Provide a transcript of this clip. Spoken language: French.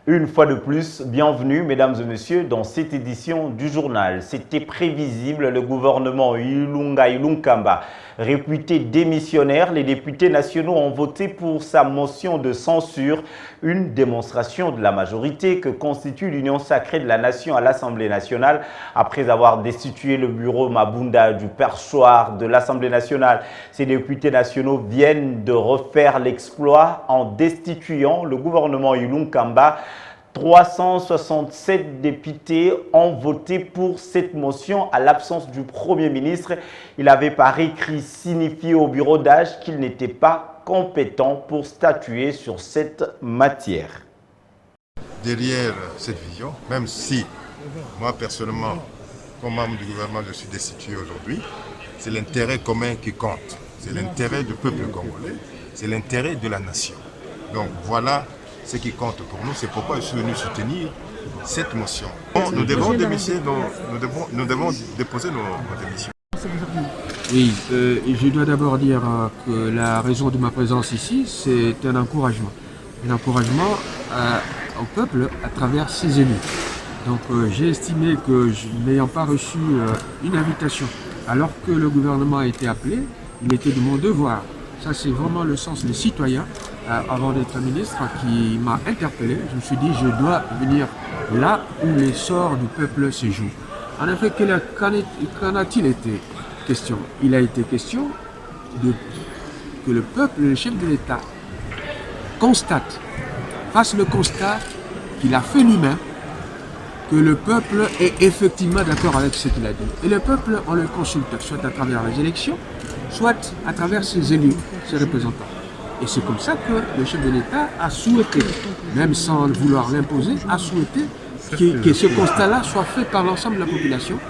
Une fois de plus, bienvenue mesdames et messieurs dans cette édition du journal. C'était prévisible, le gouvernement Ilunga Ilunkamba, réputé démissionnaire, les députés nationaux ont voté pour sa motion de censure, une démonstration de la majorité que constitue l'union sacrée de la nation à l'Assemblée nationale après avoir destitué le bureau Mabunda du perchoir de l'Assemblée nationale. Ces députés nationaux viennent de refaire l'exploit en destituant le gouvernement Ilunkamba. 367 députés ont voté pour cette motion à l'absence du Premier ministre. Il avait par écrit signifié au bureau d'âge qu'il n'était pas compétent pour statuer sur cette matière. Derrière cette vision, même si moi personnellement, comme membre du gouvernement, je suis destitué aujourd'hui, c'est l'intérêt commun qui compte. C'est l'intérêt du peuple congolais, c'est l'intérêt de la nation. Donc voilà ce qui compte pour nous, c'est pourquoi je suis venu soutenir cette motion. Nous devons déposer nos démissions. Oui, je dois d'abord dire que la raison de ma présence ici, c'est un encouragement. Un encouragement au peuple à travers ses élus. Donc j'ai estimé que n'ayant pas reçu une invitation, alors que le gouvernement a été appelé, il était de mon devoir. Ça, c'est vraiment le sens des citoyens, avant d'être ministre, qui m'a interpellé. Je me suis dit, je dois venir là où les sorts du peuple se jouent. En effet, qu'en a-t-il été question? Il a été question que le peuple, le chef de l'État, fasse le constat qu'il a fait lui-même, que le peuple est effectivement d'accord avec ce qu'il a dit. Et le peuple, on le consulte, soit à travers les élections, soit à travers ses élus, ses représentants. Et c'est comme ça que le chef de l'État a souhaité, même sans vouloir l'imposer, a souhaité que ce constat-là soit fait par l'ensemble de la population